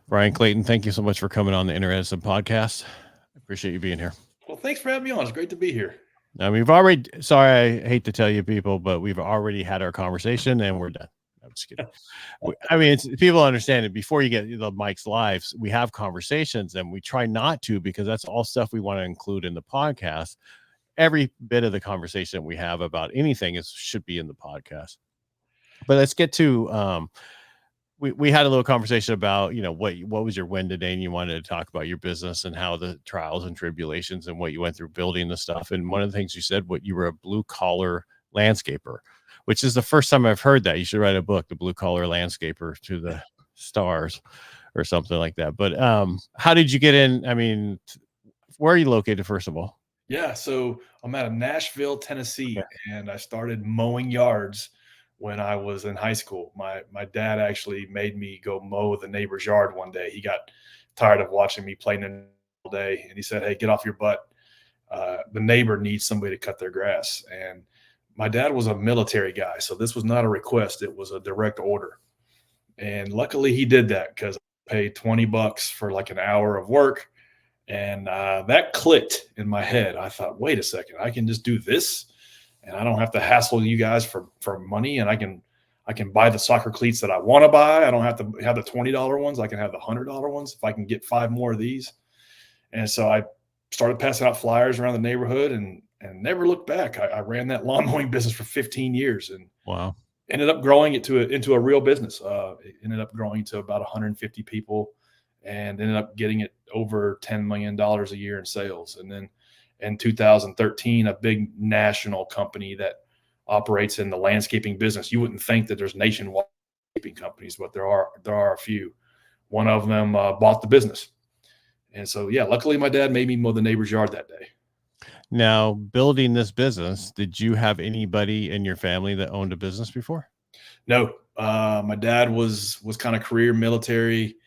Bryan Clayton, thank you so much for coming on the Inner Edison Podcast. I appreciate you being here. Well, thanks for having me on. It's great to be here. We've already, sorry, I hate to tell you people, but we've already had our conversation and we're done. I'm just kidding. It's people understand it. Before you get the mics live, we have conversations and we try not to because that's all stuff we want to include in the podcast. Every bit of the conversation we have about anything should be in the podcast. But let's get to we had a little conversation about, what was your win today, and you wanted to talk about your business and how the trials and tribulations and what you went through building the stuff. And one of the things you said, what you were a blue collar landscaper, which is the first time I've heard that. You should write a book, The Blue Collar Landscaper to the Stars, or something like that. But how did you get in? Where are you located, first of all? Yeah, so I'm out of Nashville, Tennessee, and I started mowing yards when I was in high school. My dad actually made me go mow the neighbor's yard one day. He got tired of watching me playing in all day, and he said, "Hey, get off your butt. The neighbor needs somebody to cut their grass." And my dad was a military guy, so this was not a request; it was a direct order. And luckily, he did that because I paid $20 for like an hour of work. And that clicked in my head. I thought, wait a second, I can just do this, and I don't have to hassle you guys for money, and I can buy the soccer cleats that I want to buy. I don't have to have the $20 ones. I can have the $100 ones if I can get 5 more of these. And so I started passing out flyers around the neighborhood and never looked back. I ran that lawn mowing business for 15 years and wow, ended up growing it into a real business. It ended up growing to about 150 people and ended up getting it over $10 million a year in sales. And then in 2013, a big national company that operates in the landscaping business. You wouldn't think that there's nationwide landscaping companies, but there are a few. One of them bought the business. And so, yeah, luckily my dad made me mow the neighbor's yard that day. Now, building this business, did you have anybody in your family that owned a business before? No, my dad was kind of career military,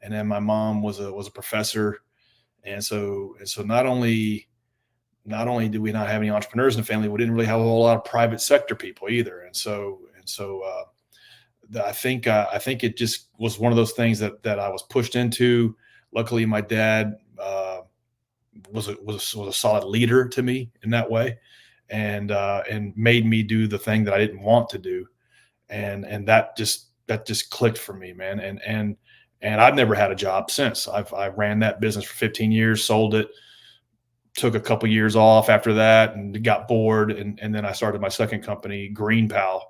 and then my mom was a professor. And so not only did we not have any entrepreneurs in the family, we didn't really have a whole lot of private sector people either. And so I think it just was one of those things that I was pushed into. Luckily, my dad was a solid leader to me in that way, and made me do the thing that I didn't want to do, and that just clicked for me, man. And I've never had a job since. I ran that business for 15 years, sold it, took a couple years off after that and got bored. And then I started my second company, GreenPal,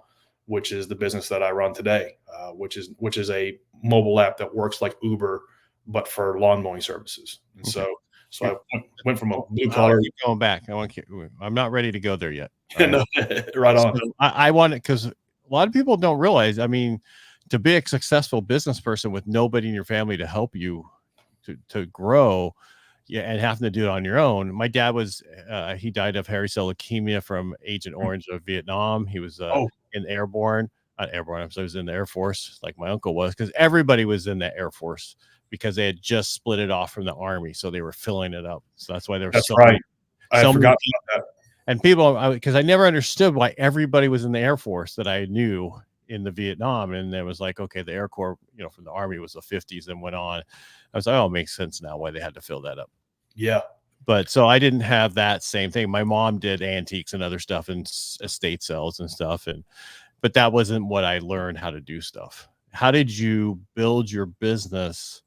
which is the business that I run today, which is a mobile app that works like Uber, but for lawn mowing services. And Okay. so I went from a blue collar. Keep going back. I'm not ready to go there yet. No, right on. So I want it because a lot of people don't realize, to be a successful business person with nobody in your family to help you to grow, and having to do it on your own. My dad was, he died of hairy cell leukemia from Agent Orange of Vietnam. He was in airborne, not airborne. So he was in the Air Force, like my uncle was, because everybody was in the Air Force because they had just split it off from the Army, so they were filling it up. So that's why there was right. I forgot about that. And people, because I never understood why everybody was in the Air Force that I knew in the Vietnam. And it was like, okay, the Air Corps, from the Army was the 50s and went on. I was like, oh, it makes sense now why they had to fill that up. Yeah. But so I didn't have that same thing. My mom did antiques and other stuff and estate sales and stuff. But that wasn't what I learned how to do stuff. How did you build your business?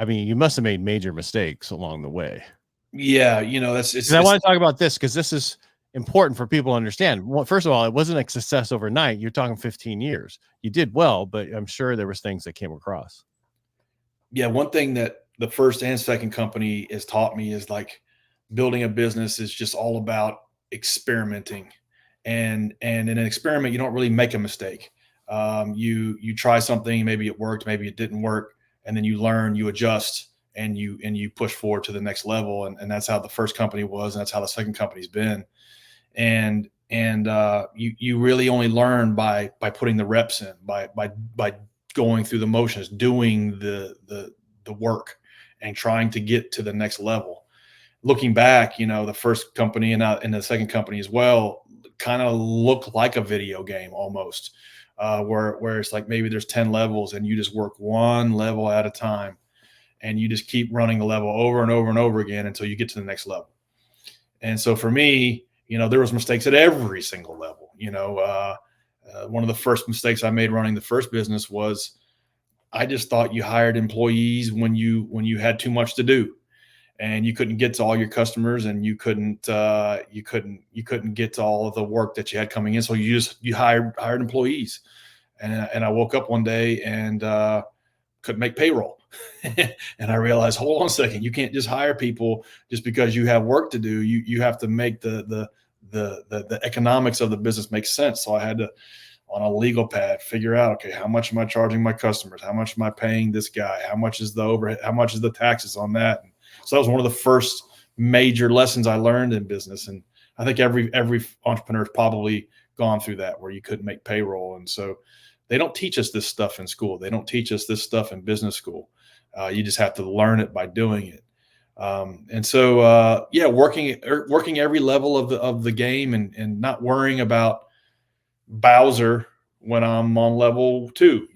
You must have made major mistakes along the way. Yeah. I want to talk about this because this is important for people to understand. Well, first of all, it wasn't a success overnight. You're talking 15 years. You did well, but I'm sure there was things that came across. Yeah. One thing that the first and second company has taught me is like building a business is just all about experimenting. And in an experiment, you don't really make a mistake. You try something, maybe it worked, maybe it didn't work. And then you learn, you adjust, and you push forward to the next level. And that's how the first company was. And that's how the second company's been. And you really only learn by putting the reps in, by going through the motions, doing the work and trying to get to the next level. Looking back, the first company and the second company as well kind of looked like a video game almost. where it's like maybe there's 10 levels and you just work one level at a time, and you just keep running the level over and over and over again until you get to the next level. And so for me, there was mistakes at every single level. One of the first mistakes I made running the first business was I just thought you hired employees when you had too much to do, and you couldn't get to all your customers, and you couldn't get to all of the work that you had coming in. So you hired employees, and I woke up one day and couldn't make payroll. And I realized, hold on a second, you can't just hire people just because you have work to do. You have to make the economics of the business make sense. So I had to, on a legal pad, figure out, okay, how much am I charging my customers? How much am I paying this guy? How much is the overhead? How much is the taxes on that? And so that was one of the first major lessons I learned in business. And I think every entrepreneur's probably gone through that, where you couldn't make payroll. And so they don't teach us this stuff in school. They don't teach us this stuff in business school. You just have to learn it by doing it. And so, working every level of the game, and not worrying about Bowser when I'm on level 2,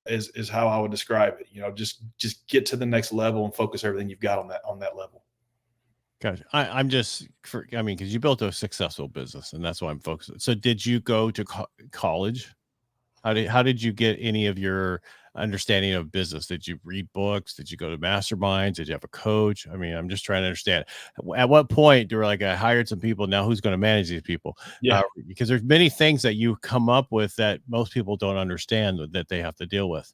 is how I would describe it. Just get to the next level and focus everything you've got on that level. Gotcha. Because you built a successful business, and that's why I'm focused. So did you go to college? How did you get any of your understanding of business? Did you read books? Did you go to masterminds? Did you have a coach? I'm just trying to understand. At what point you were like, I hired some people, now who's going to manage these people? Yeah. Because there's many things that you come up with that most people don't understand that they have to deal with.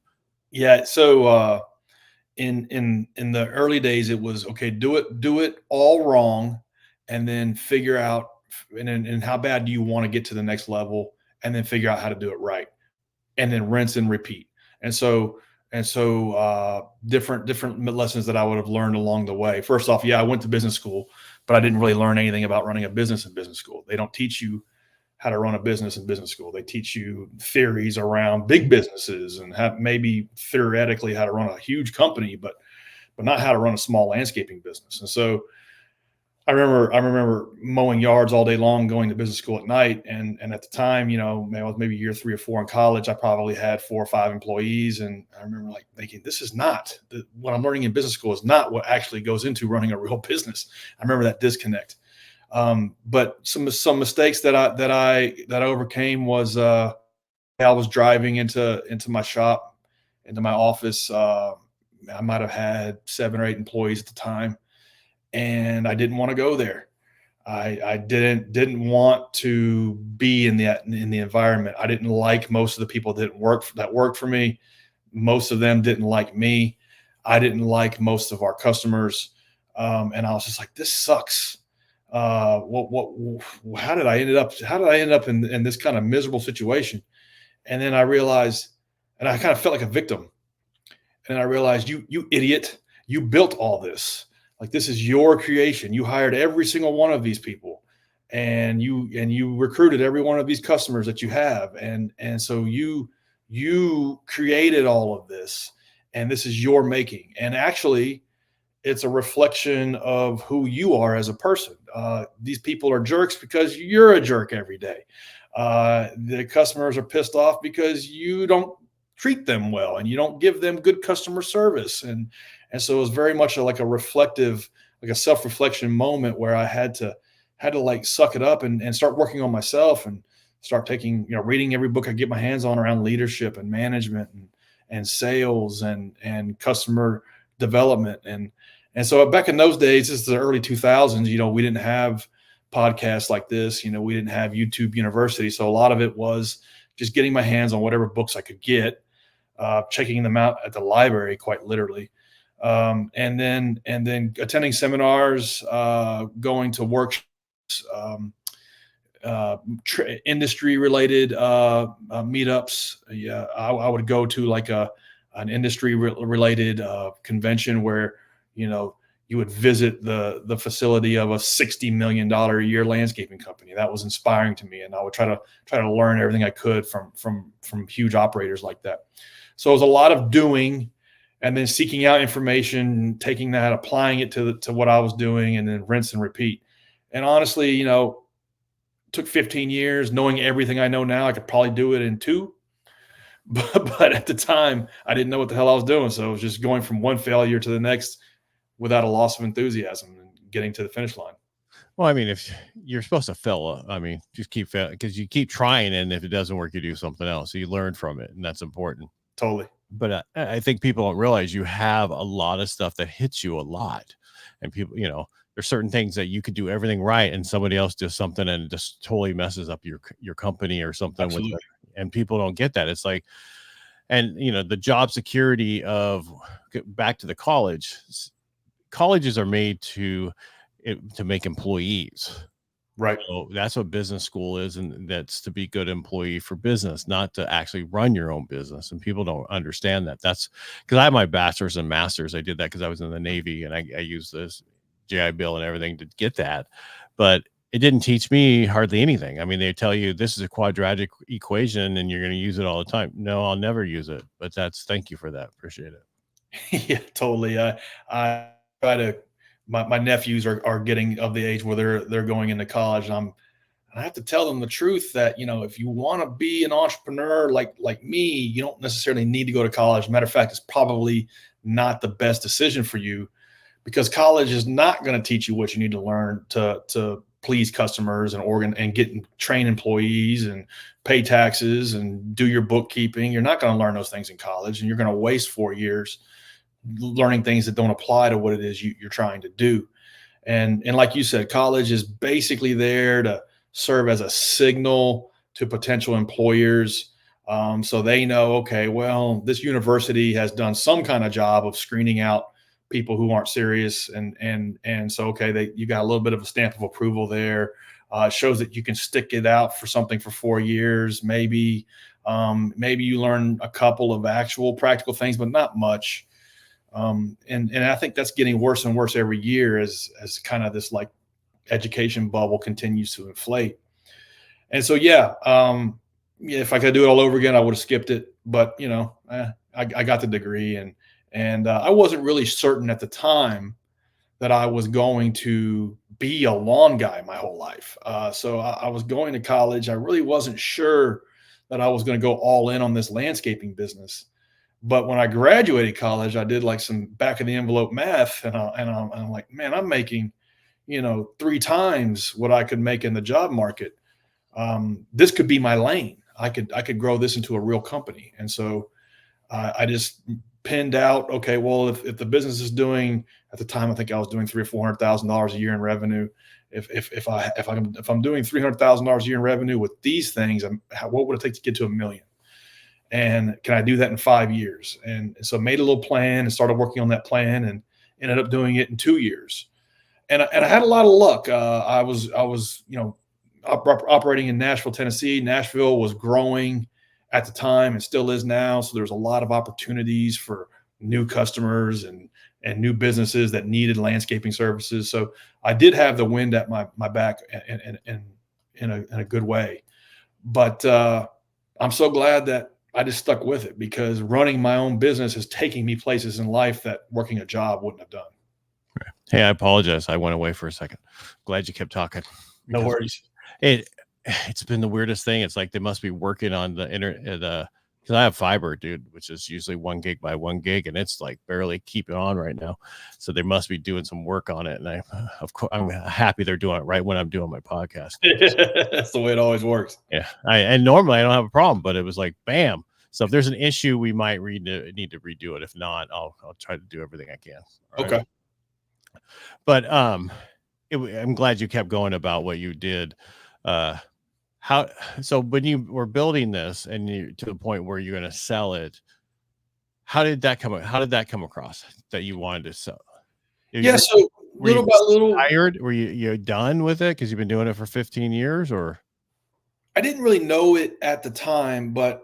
Yeah. So in the early days, it was, okay, do it all wrong, and then figure out and how bad do you want to get to the next level, and then figure out how to do it right, and then rinse and repeat. And so different lessons that I would have learned along the way. First off, I went to business school, but I didn't really learn anything about running a business in business school. They don't teach you how to run a business in business school. They teach you theories around big businesses, and maybe theoretically how to run a huge company, but not how to run a small landscaping business. And so I remember mowing yards all day long, going to business school at night. And at the time, I was maybe year 3 or 4 in college. I probably had 4 or 5 employees. And I remember thinking, this is not what I'm learning in business school is not what actually goes into running a real business. I remember that disconnect. But some mistakes that I overcame was, I was driving into my shop, into my office. I might've had 7 or 8 employees at the time, and I didn't want to go there. I didn't want to be in the environment. I didn't like most of the people that worked for me. Most of them didn't like me. I didn't like most of our customers. And I was just like, this sucks. How did I end up in this kind of miserable situation? And then I realized, and I kind of felt like a victim. And I realized, you idiot, you built all this. Like, this is your creation. You hired every single one of these people, and you recruited every one of these customers that you have. And so you created all of this, and this is your making. And actually, it's a reflection of who you are as a person. These people are jerks because you're a jerk every day. The customers are pissed off because you don't treat them well and you don't give them good customer service. And so it was very much like a self-reflection moment where I had to like suck it up and start working on myself, and start taking, reading every book I get my hands on around leadership and management and sales and customer development. And so back in those days, this is the early 2000s, we didn't have podcasts like this, we didn't have YouTube University. So a lot of it was just getting my hands on whatever books I could get, checking them out at the library, quite literally. And then attending seminars, going to workshops, industry related meetups. Yeah, I would go to like an industry related convention where you would visit the facility of a $60 million a year landscaping company. That was inspiring to me, and I would try to learn everything I could from huge operators like that. So it was a lot of doing, and then seeking out information, taking that, applying it to what I was doing, and then rinse and repeat. And honestly, it took 15 years. Knowing everything I know now, I could probably do it in 2. but at the time I didn't know what the hell I was doing. So it was just going from one failure to the next without a loss of enthusiasm and getting to the finish line. Well, I mean, if you're supposed to fail, I mean, just keep failing because you keep trying, and if it doesn't work, you do something else. So you learn from it, and that's important. Totally. But I think people don't realize you have a lot of stuff that hits you a lot, and people, there's certain things that you could do everything right, and somebody else does something and it just totally messes up your company or something. Absolutely. With it. And people don't get that. It's like, and the job security of back to the colleges are made to make employees. Right. So that's what business school is, and that's to be good employee for business, not to actually run your own business. And people don't understand that. That's because I have my bachelor's and master's. I did that because I was in the Navy, and I used this GI Bill and everything to get that, but it didn't teach me hardly anything. I mean, they tell you this is a quadratic equation and you're going to use it all the time. No, I'll never use it. But thank you for that. Appreciate it. Yeah, totally. I try to. My nephews are getting of the age where they're going into college, and I have to tell them the truth that if you want to be an entrepreneur like me, you don't necessarily need to go to college. Matter of fact, it's probably not the best decision for you, because college is not going to teach you what you need to learn to please customers and get train employees and pay taxes and do your bookkeeping. You're not going to learn those things in college, and you're going to waste 4 years learning things that don't apply to what it is you're trying to do. And like you said, college is basically there to serve as a signal to potential employers. So they know, okay, well, this university has done some kind of job of screening out people who aren't serious. And so, okay, you got a little bit of a stamp of approval there. It shows that you can stick it out for something for 4 years. Maybe you learn a couple of actual practical things, but not much. And I think that's getting worse and worse every year as kind of this like education bubble continues to inflate. And so, yeah, if I could do it all over again, I would have skipped it. But I got the degree, and I wasn't really certain at the time that I was going to be a lawn guy my whole life. So I was going to college. I really wasn't sure that I was going to go all in on this landscaping business. But when I graduated college, I did like some back of the envelope math, and I'm like, man, I'm making, 3 times what I could make in the job market. This could be my lane. I could grow this into a real company. And so I just pinned out, okay, well, if the business is doing, at the time, I think I was doing $300,000 or $400,000 a year in revenue. If I'm doing $300,000 a year in revenue with these things, what would it take to get to $1 million? And can I do that in 5 years? And so made a little plan and started working on that plan, and ended up doing it in 2 years. And I had a lot of luck. I was operating in Nashville, Tennessee. Nashville was growing at the time and still is now. So there's a lot of opportunities for new customers and new businesses that needed landscaping services. So I did have the wind at my back in a good way. But I'm so glad that I just stuck with it, because running my own business is taking me places in life that working a job wouldn't have done. Hey, I apologize. I went away for a second. Glad you kept talking. No worries. It's been the weirdest thing. It's like they must be working on the internet. Because I have fiber, dude, which is usually 1 gig by 1 gig, and it's like barely keeping on right now. So they must be doing some work on it. And I'm happy they're doing it right when I'm doing my podcast. That's the way it always works. Yeah. And normally I don't have a problem, but it was like, bam. So if there's an issue, we might need to redo it. If not, I'll try to do everything I can. Okay. Right? But I'm glad you kept going about what you did. So when you were building this and you to the point where you're going to sell it, how did that come across that you wanted to sell? So little by little, tired? Were you done with it because you've been doing it for 15 years? Or I didn't really know it at the time, but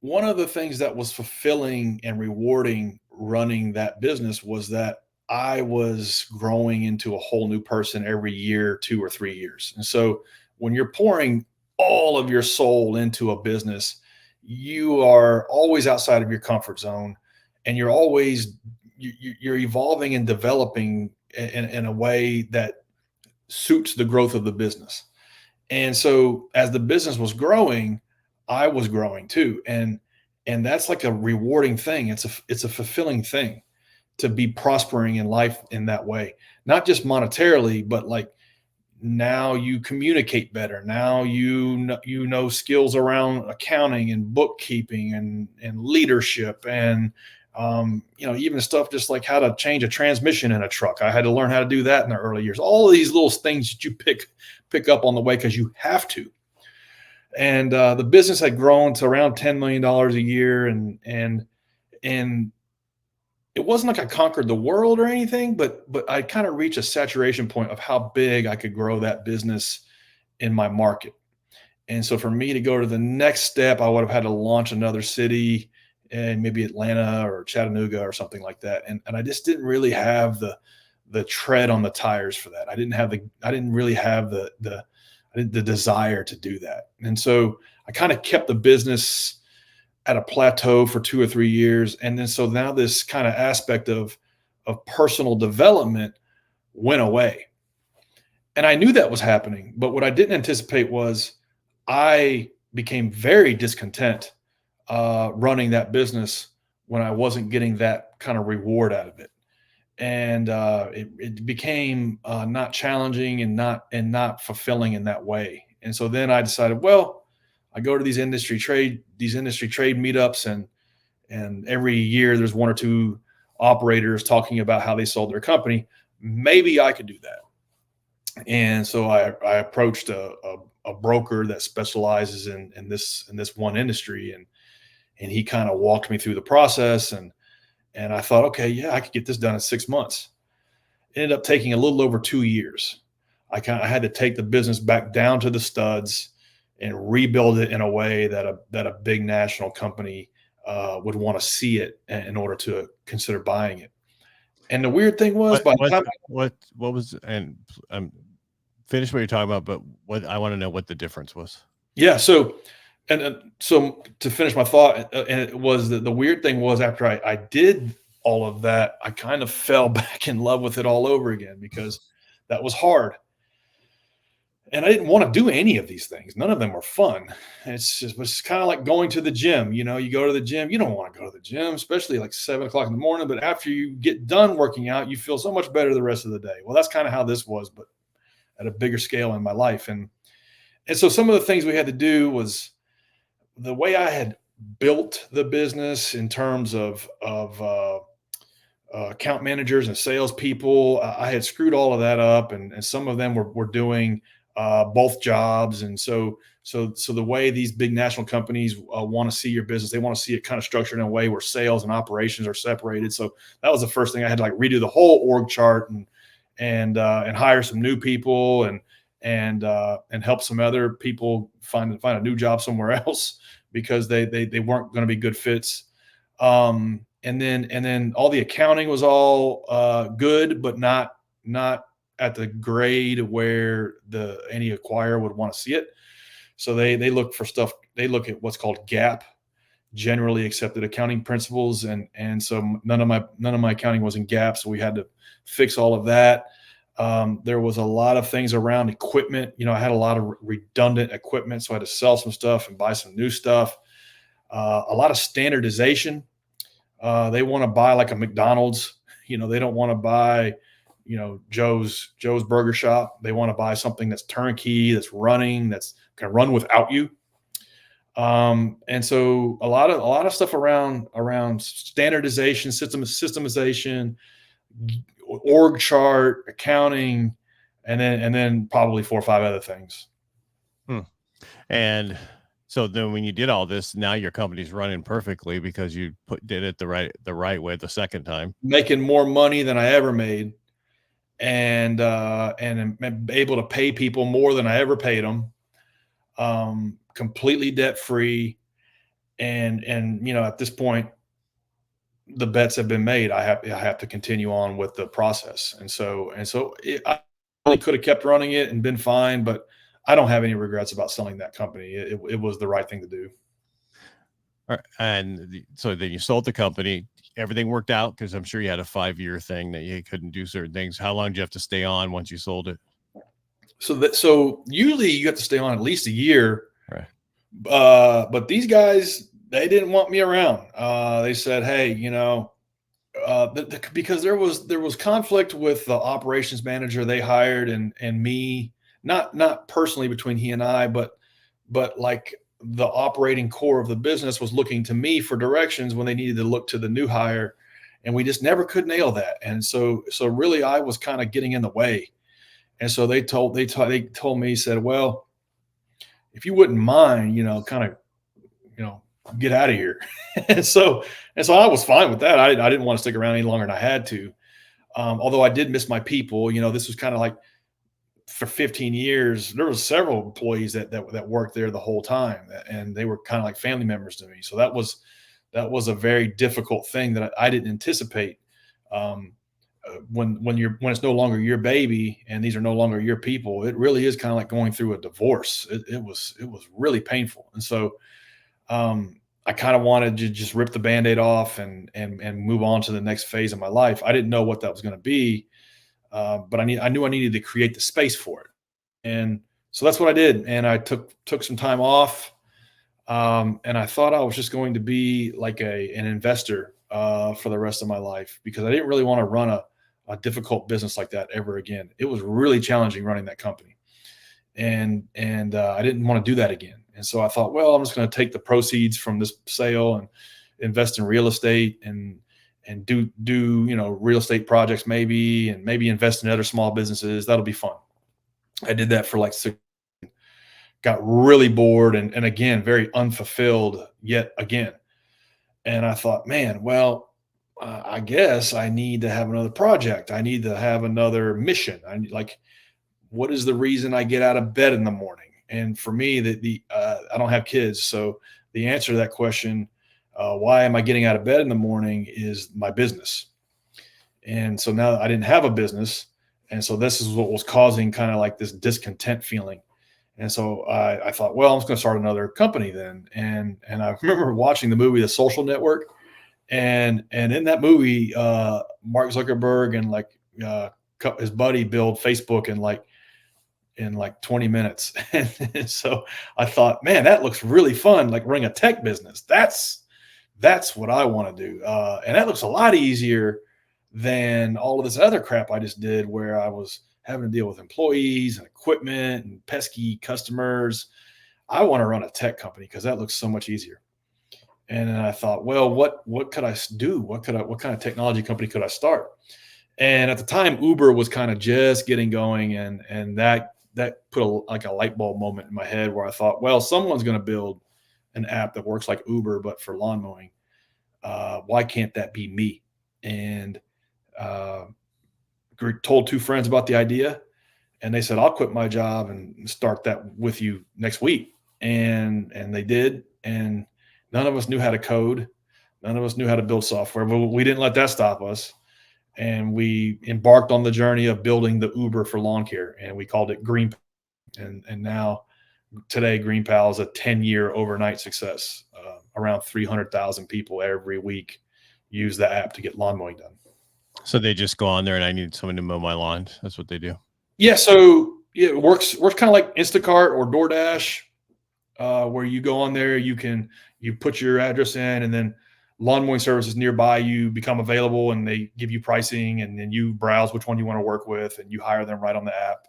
one of the things that was fulfilling and rewarding running that business was that I was growing into a whole new person every year, 2 or 3 years. And so when you're pouring all of your soul into a business, you are always outside of your comfort zone, and you're evolving and developing in a way that suits the growth of the business. And so as the business was growing, I was growing too. And And that's like a rewarding thing. It's a fulfilling thing to be prospering in life in that way, not just monetarily, but like now you communicate better. Now you know skills around accounting and bookkeeping and leadership and even stuff just like how to change a transmission in a truck. I had to learn how to do that in the early years. All of these little things that you pick up on the way because you have to. And the business had grown to around $10 million a year, and it wasn't like I conquered the world or anything, but I kind of reached a saturation point of how big I could grow that business in my market. And so for me to go to the next step, I would have had to launch another city, and maybe Atlanta or Chattanooga or something like that. And I just didn't really have the tread on the tires for that. I didn't really have the desire to do that. And so I kind of kept the business at a plateau for 2 or 3 years. And then so now this kind of aspect of personal development went away. And I knew that was happening, but what I didn't anticipate was I became very discontent running that business when I wasn't getting that kind of reward out of it. And it became not challenging and not fulfilling in that way. And so then I decided, well, I go to these industry trade meetups, and every year there's 1 or 2 operators talking about how they sold their company. Maybe I could do that. And so I approached a broker that specializes in this one industry, and he kind of walked me through the process, and I thought, okay, yeah, I could get this done in 6 months. It ended up taking a little over 2 years. I had to take the business back down to the studs and rebuild it in a way that a big national company would want to see it in order to consider buying it. And the weird thing was, what was, and finish what you're talking about, but what I want to know what the difference was. Yeah. So to finish my thought, and it was the weird thing was after I did all of that, I kind of fell back in love with it all over again because that was hard. And I didn't want to do any of these things. None of them were fun. It's kind of like going to the gym. You go to the gym. You don't want to go to the gym, especially like 7 o'clock in the morning. But after you get done working out, you feel so much better the rest of the day. Well, that's kind of how this was, but at a bigger scale in my life. And so some of the things we had to do was the way I had built the business in terms of account managers and salespeople. I had screwed all of that up, and some of them were doing both jobs. And so the way these big national companies want to see your business, they want to see it kind of structured in a way where sales and operations are separated. So that was the first thing. I had to like redo the whole org chart and hire some new people and help some other people find a new job somewhere else because they weren't going to be good fits. And then all the accounting was all good, but not at the grade where any acquirer would want to see it. So they look for stuff. They look at what's called GAAP, generally accepted accounting principles. And so none of my accounting was in GAAP. So we had to fix all of that. There was a lot of things around equipment. I had a lot of redundant equipment. So I had to sell some stuff and buy some new stuff. A lot of standardization. They want to buy like a McDonald's. They don't want to buy Joe's Burger Shop. They want to buy something that's turnkey, that's running, that's can run without you. And so a lot of stuff around standardization, systemization, org chart, accounting, and then probably 4 or 5 other things. And so then when you did all this, now your company's running perfectly because you did it the right way the second time, making more money than I ever made. And am able to pay people more than I ever paid them, completely debt free. And at this point, the bets have been made. I have to continue on with the process. And so I really could have kept running it and been fine, but I don't have any regrets about selling that company. It was the right thing to do. All right. And so then you sold the company. Everything worked out because I'm sure you had a 5-year thing that you couldn't do certain things. How long did you have to stay on once you sold it? So usually you have to stay on at least a year. Right. But these guys, They didn't want me around. They said, "Hey, because there was conflict with the operations manager they hired and me, not personally between he and I, but like the operating core of the business was looking to me for directions when they needed to look to the new hire, and we just never could nail that. And so really, I was kind of getting in the way. And so they told me, said, well, if you wouldn't mind, kind of, you know, get out of here. and so and so I was fine with that. I didn't want to stick around any longer than I had to. Although I did miss my people. This was kind of like for 15 years, there was several employees that worked there the whole time, and they were kind of like family members to me. So that was a very difficult thing that I didn't anticipate. Um, when it's no longer your baby and these are no longer your people, it really is kind of like going through a divorce. It was really painful, and so I kind of wanted to just rip the band-aid off and move on to the next phase of my life. I didn't know what that was going to be, but I knew I needed to create the space for it, and so that's what I did. And I took some time off, and I thought I was just going to be like an investor for the rest of my life, because I didn't really want to run a difficult business like that ever again. It was really challenging running that company, and I didn't want to do that again. And so I thought, well, I'm just going to take the proceeds from this sale and invest in real estate and do real estate projects, maybe, and maybe invest in other small businesses. That'll be fun. I did that for like 6. Got really bored and again very unfulfilled yet again. And I thought, man, well, I guess I need to have another project. I need to have another mission. What is the reason I get out of bed in the morning? And for me, I don't have kids, so the answer to that question, why am I getting out of bed in the morning, is my business. And so now I didn't have a business, and so this is what was causing kind of like this discontent feeling. And so I thought, well, I'm just going to start another company then. And I remember watching the movie The Social Network, and in that movie, Mark Zuckerberg and his buddy build Facebook in like 20 minutes. And so I thought, man, that looks really fun. Like running a tech business. That's what I want to do. And that looks a lot easier than all of this other crap I just did, where I was having to deal with employees and equipment and pesky customers. I want to run a tech company because that looks so much easier. And then I thought, well, what could I do? What kind of technology company could I start? And at the time, Uber was kind of just getting going, and that put a light bulb moment in my head, where I thought, well, someone's going to build an app that works like Uber but for lawn mowing. Why can't that be me? And told 2 friends about the idea, and they said, I'll quit my job and start that with you next week. And they did. And none of us knew how to code. None of us knew how to build software, but we didn't let that stop us. And we embarked on the journey of building the Uber for lawn care, and we called it GreenPal. And now today, GreenPal is a 10-year overnight success. Around 300,000 people every week use the app to get lawn mowing done. So they just go on there and I need someone to mow my lawn. That's what they do. Yeah. So yeah, it works kind of like Instacart or DoorDash, where you go on there, you put your address in, and then lawn mowing services nearby you become available, and they give you pricing, and then you browse which one you want to work with, and you hire them right on the app.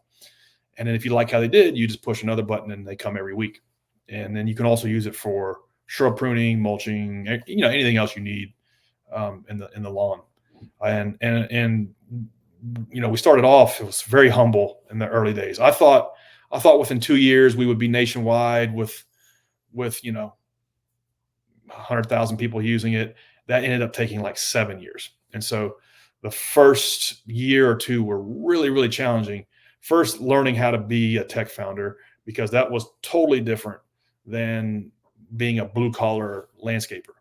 And then if you like how they did, you just push another button and they come every week. And then you can also use it for shrub pruning, mulching, anything else you need in the lawn. And we started off, it was very humble in the early days. I thought within 2 years we would be nationwide with 100,000 people using it. That ended up taking like 7 years. And so the first year or two were really, really challenging. First, learning how to be a tech founder, because that was totally different than being a blue collar landscaper.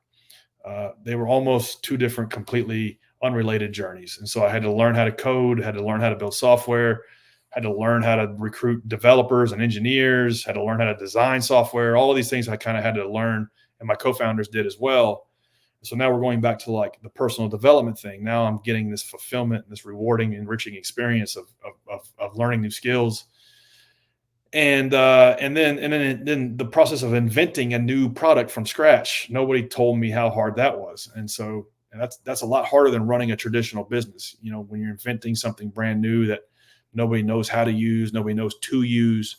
They were almost 2 different, completely unrelated journeys. And so I had to learn how to code, had to learn how to build software, had to learn how to recruit developers and engineers, had to learn how to design software. All of these things I kind of had to learn, and my co-founders did as well. So now we're going back to like the personal development thing. Now I'm getting this fulfillment, this rewarding, enriching experience of learning new skills. And then the process of inventing a new product from scratch, nobody told me how hard that was. And that's a lot harder than running a traditional business. When you're inventing something brand new that nobody knows how to use, nobody knows to use,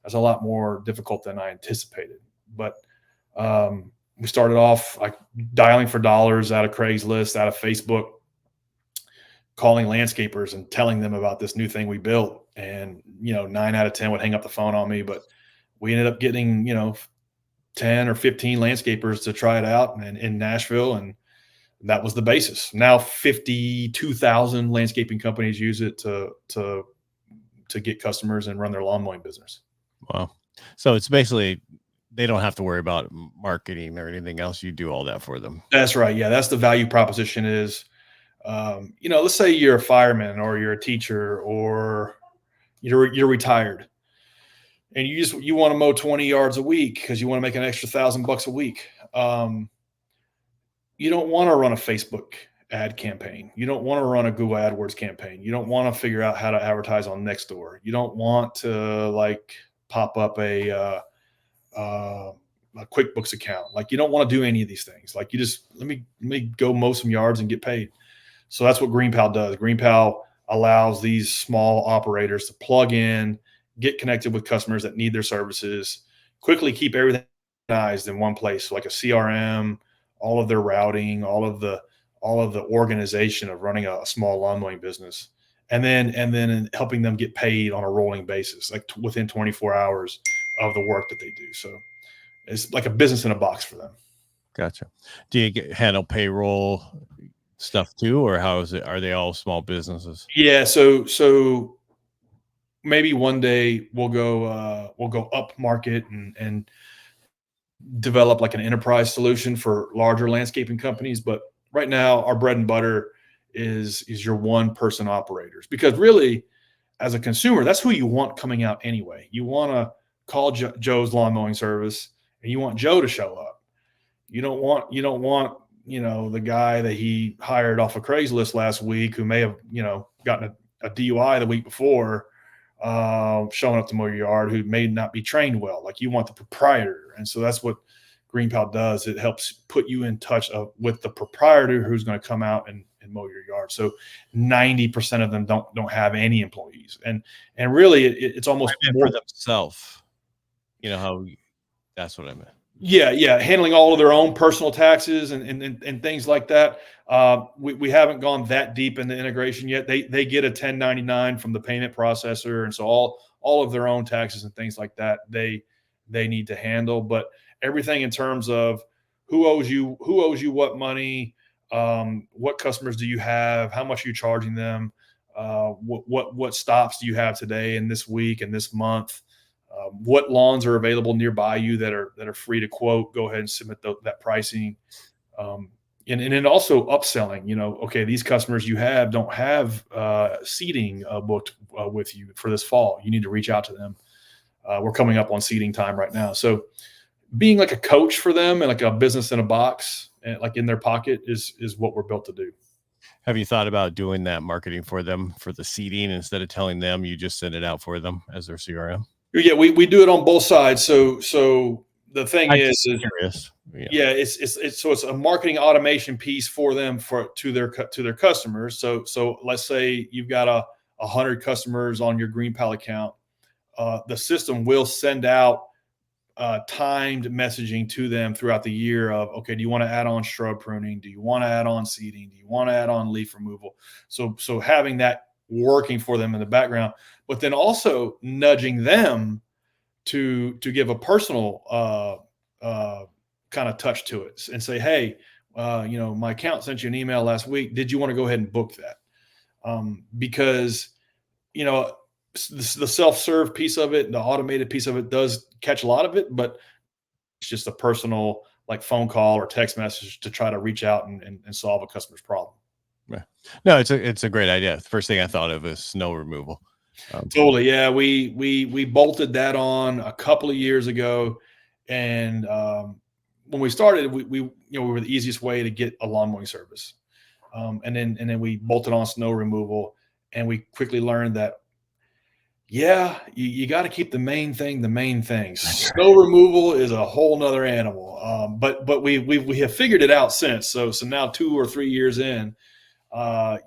that's a lot more difficult than I anticipated. But we started off like dialing for dollars out of Craigslist, out of Facebook, calling landscapers and telling them about this new thing we built. And 9 out of 10 would hang up the phone on me, but we ended up getting 10 or 15 landscapers to try it out in Nashville, and that was the basis. Now 52,000 landscaping companies use it to get customers and run their lawn mowing business. Wow. So it's basically they don't have to worry about marketing or anything else. You do all that for them. That's right. Yeah, that's the value proposition is, let's say you're a fireman or you're a teacher or you're retired and you want to mow 20 yards a week because you want to make an extra $1,000 a week. You don't want to run a Facebook ad campaign. You don't want to run a Google AdWords campaign. You don't want to figure out how to advertise on Nextdoor. You don't want to pop up a QuickBooks account. You don't want to do any of these things. You just let me go mow some yards and get paid. So that's what GreenPal does. GreenPal allows these small operators to plug in, get connected with customers that need their services, quickly keep everything organized in one place, like a CRM, all of their routing, all of the organization of running a small lawn mowing business, and then helping them get paid on a rolling basis, within 24 hours of the work that they do. So it's like a business in a box for them. Gotcha. Do you handle payroll stuff too, or how is it? Are they all small businesses? Yeah. So maybe one day we'll go up market and develop an enterprise solution for larger landscaping companies. But right now our bread and butter is your one person operators, because really as a consumer, that's who you want coming out anyway. You want to call Joe's lawn mowing service and you want Joe to show up. You don't want the guy that he hired off of Craigslist last week who may have gotten a DUI the week before, showing up to mow your yard, who may not be trained well. You want the proprietor. And so that's what GreenPal does. It helps put you in touch with the proprietor who's going to come out and mow your yard. So 90% of them don't have any employees, and really it's almost more for themselves. That's what I meant. Yeah, handling all of their own personal taxes and things like that. We haven't gone that deep into integration yet. They get a 1099 from the payment processor, and so all of their own taxes and things like that they need to handle. But everything in terms of who owes you what money, what customers do you have, how much are you charging them, what stops do you have today and this week and this month. What lawns are available nearby you that are free to quote? Go ahead and submit that pricing, and then also upselling. Okay, these customers you don't have seeding booked with you for this fall. You need to reach out to them. We're coming up on seeding time right now, so being like a coach for them and like a business in a box, and in their pocket is what we're built to do. Have you thought about doing that marketing for them for the seeding instead of telling them? You just send it out for them as their CRM. Yeah, we do it on both sides. So the thing is curious. Yeah, it's a marketing automation piece for them to their customers. So let's say you've got 100 customers on your GreenPal account. The system will send out timed messaging to them throughout the year of, okay, do you want to add on shrub pruning? Do you want to add on seeding? Do you want to add on leaf removal? So having that working for them in the background, but then also nudging them to give a personal kind of touch to it and say, hey, my account sent you an email last week. Did you want to go ahead and book that? Because the self-serve piece of it, the automated piece of it does catch a lot of it, but it's just a personal phone call or text message to try to reach out and solve a customer's problem. Right. No, it's a great idea. The first thing I thought of is snow removal. Totally. Yeah. We bolted that on a couple of years ago. And when we started, we were the easiest way to get a lawn mowing service. And then we bolted on snow removal, and we quickly learned that, Yeah, you got to keep the main thing the main thing. Snow removal is a whole nother animal. But we have figured it out since. So now 2 or 3 years in,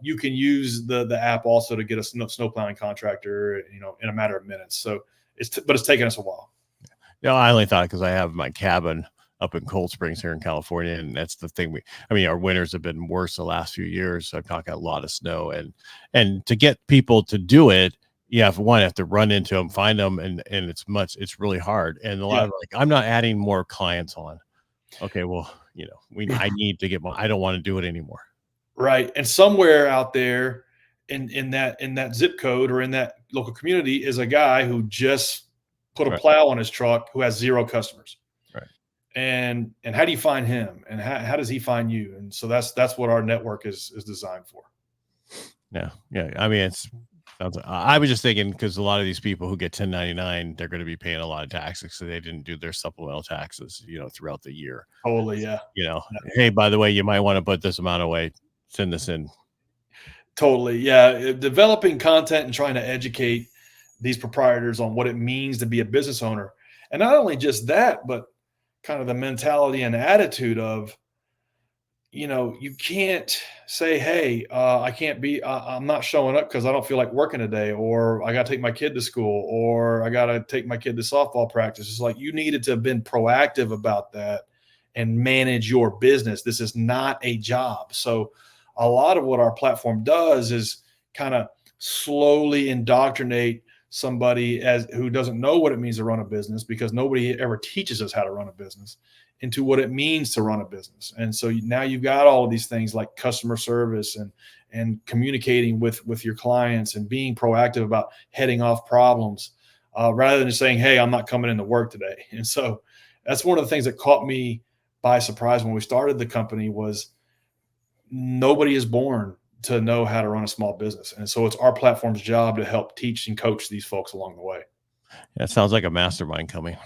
you can use the app also to get a snow plowing contractor, in a matter of minutes. So but it's taken us a while. I only thought because I have my cabin up in Cold Springs here in California, and that's the thing. Our winters have been worse the last few years. So I've got a lot of snow, and to get people to do it, you have to run into them, find them, and it's really hard. And a lot of I'm not adding more clients on. Okay, well, I need to get more. I don't want to do it anymore. Right. And somewhere out there in that zip code or in that local community is a guy who just put a plow on his truck who has 0 customers. Right. And how do you find him? And how does he find you? And so that's what our network is designed for. Yeah. Yeah. I was just thinking, because a lot of these people who get 1099, they're going to be paying a lot of taxes, so they didn't do their supplemental taxes, throughout the year. Totally. Yeah. Hey, by the way, you might want to put this amount away. Send this in. Totally. Yeah. Developing content and trying to educate these proprietors on what it means to be a business owner. And not only just that, but kind of the mentality and attitude of, you can't say, hey, I'm not showing up because I don't feel like working today, or I got to take my kid to school, or I got to take my kid to softball practice. It's like you needed to have been proactive about that and manage your business. This is not a job. So a lot of what our platform does is kind of slowly indoctrinate somebody who doesn't know what it means to run a business, because nobody ever teaches us how to run a business, into what it means to run a business. And so now you've got all of these things like customer service and communicating with your clients and being proactive about heading off problems, rather than just saying, hey, I'm not coming into work today. And so that's one of the things that caught me by surprise when we started the company was nobody is born to know how to run a small business. And so it's our platform's job to help teach and coach these folks along the way. That sounds like a mastermind coming.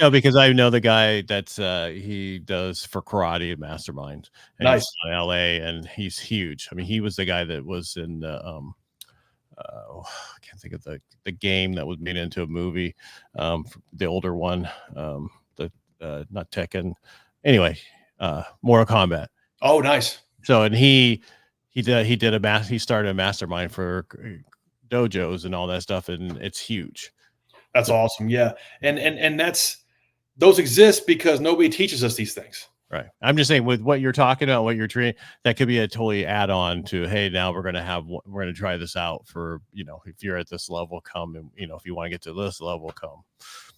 No, because I know the guy that's he does for karate at Mastermind. And Nice. He's in LA, and he's huge. I mean, he was the guy that was in the I can't think of the game that was made into a movie, the older one, not Tekken. Anyway, Mortal Kombat. Oh, nice. So, and he started a mastermind for dojos and all that stuff, and it's huge. That's awesome. Yeah. And those exist because nobody teaches us these things. Right. I'm just saying, with what you're talking about, what you're treating, that could be a totally add on to, hey, now we're going to try this out for, if you're at this level, come, and, if you want to get to this level, come.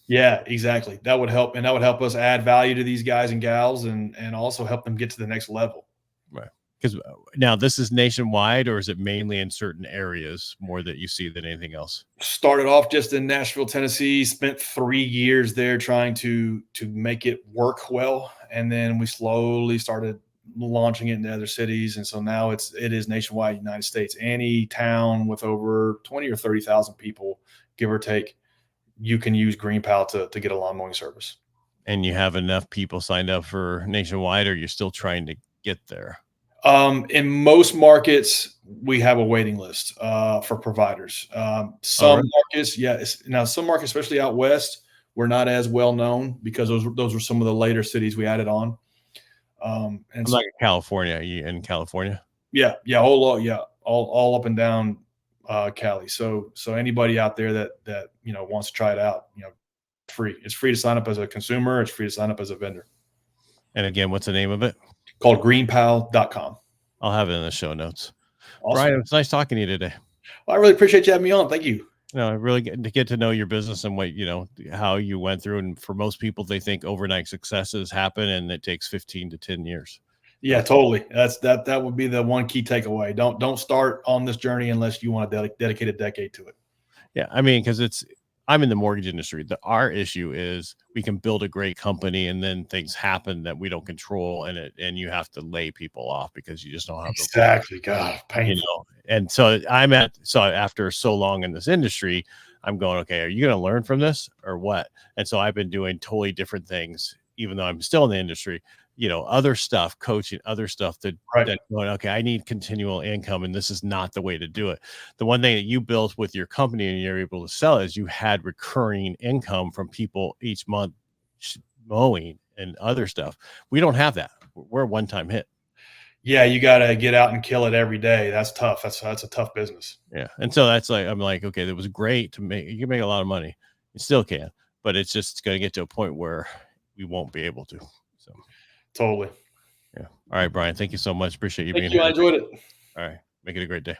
Yeah, exactly. That would help. And that would help us add value to these guys and gals, and also help them get to the next level. Right. Because now this is nationwide, or is it mainly in certain areas more that you see than anything else? Started off just in Nashville, Tennessee, spent 3 years there trying to make it work well. And then we slowly started launching it into other cities. And so now it is nationwide, United States. Any town with over 20 or 30,000 people, give or take, you can use GreenPal to get a lawn mowing service. And you have enough people signed up for nationwide, or you're still trying to get there? In most markets, we have a waiting list for providers. Some markets, now some markets, especially out west, we're not as well known because those were some of the later cities we added on. And like California. Are you in California? Yeah, all up and down Cali. So anybody out there that wants to try it out, free. It's free to sign up as a consumer. It's free to sign up as a vendor. And again, what's the name of it? Called greenpal.com. I'll have it in the show notes. Awesome. Bryan, it's nice talking to you today. Well, I really appreciate you having me on. Thank you. I really get to know your business and what, how you went through. And for most people, they think overnight successes happen and it takes 15 to 10 years. Yeah, totally. That would be the one key takeaway. Don't start on this journey unless you want to dedicate a decade to it. Yeah. I mean, because I'm in the mortgage industry. Our issue is we can build a great company and then things happen that we don't control, and you have to lay people off because you just don't have exactly. God, painful. And so after so long in this industry, I'm going, okay, are you going to learn from this or what? And so I've been doing totally different things, even though I'm still in the industry, other stuff, coaching, other stuff that Right. going, okay, I need continual income, and this is not the way to do it. The one thing that you built with your company and you're able to sell is you had recurring income from people each month mowing and other stuff. We don't have that. We're a one-time hit. Yeah, you got to get out and kill it every day. That's tough. That's a tough business. Yeah. And so that's like, I'm like, okay, that was great to make. You can make a lot of money. You still can, but it's just going to get to a point where we won't be able to. So Totally. yeah. All right, Bryan. Thank you so much. Appreciate you Thank being you. here. I enjoyed it. All right. Make it a great day.